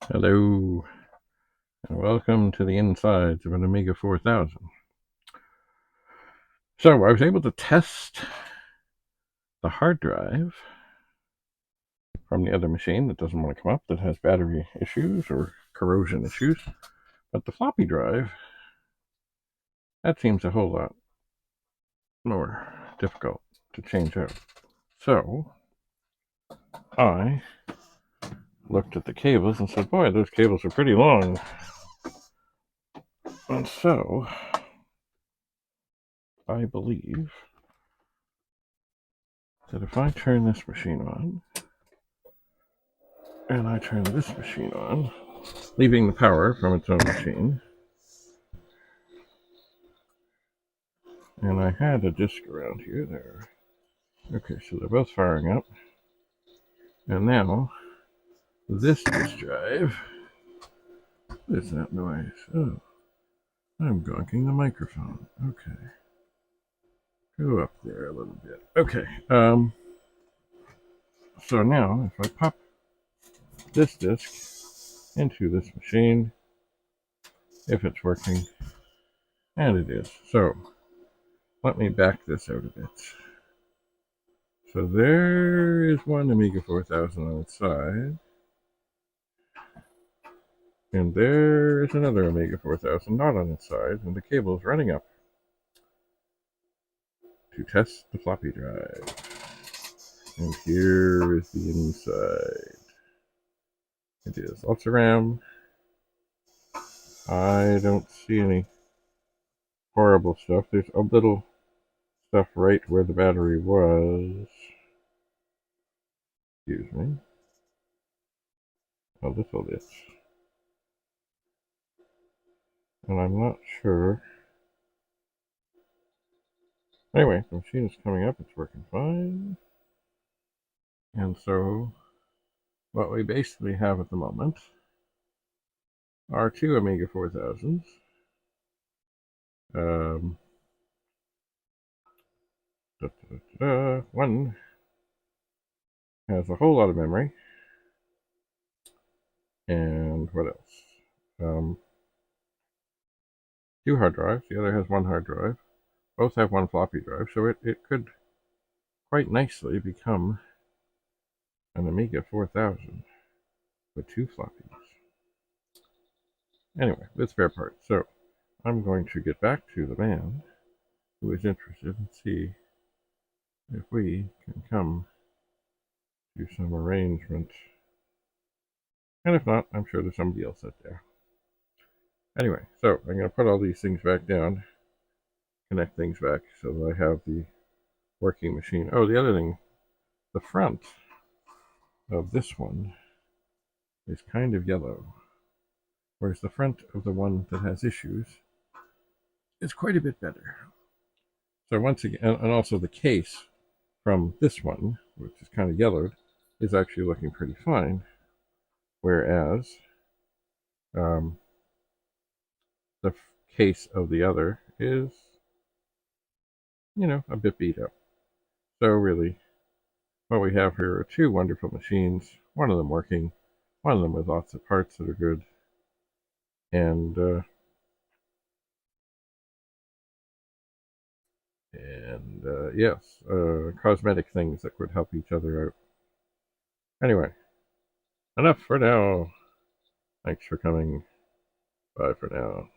Hello, and welcome to the insides of an Amiga 4000. So, I was able to test the hard drive from the other machine that doesn't want to come up, that has battery issues or corrosion issues. But the floppy drive, that seems a whole lot more difficult to change out. So, I looked at the cables and said, boy, those cables are pretty long. And so, I believe that if I turn this machine on, and I turn this machine on, leaving the power from its own machine, and I had a disk around here there. Okay, so they're both firing up. And now, this disk drive, what is that noise? Oh, I'm gonking the microphone. Okay. Go up there a little bit. Okay, so now, if I pop this disk into this machine, if it's working, and it is. So, let me back this out a bit. So there is one Amiga 4000 on its side. And there is another Amiga 4000 not on its side, and the cable is running up to test the floppy drive. And here is the inside. It is lots of RAM. I don't see any horrible stuff. There's a little stuff right where the battery was. Excuse me. A little bit. And I'm not sure. Anyway, the machine is coming up. It's working fine. And so, what we basically have at the moment are two Amiga 4000s. One has a whole lot of memory. And what else? Two hard drives. The other has one hard drive. Both have one floppy drive, so it could quite nicely become an Amiga 4000 with two floppies. Anyway, with spare parts. So I'm going to get back to the man who is interested and see if we can come to some arrangement. And if not, I'm sure there's somebody else out there. Anyway, so I'm going to put all these things back down, connect things back so that I have the working machine. Oh, the other thing, the front of this one is kind of yellow, whereas the front of the one that has issues is quite a bit better. So once again, and also the case from this one, which is kind of yellowed, is actually looking pretty fine, whereas the case of the other is, a bit beat up. So really, what we have here are two wonderful machines, one of them working, one of them with lots of parts that are good, and yes, cosmetic things that could help each other out. Anyway, enough for now. Thanks for coming. Bye for now.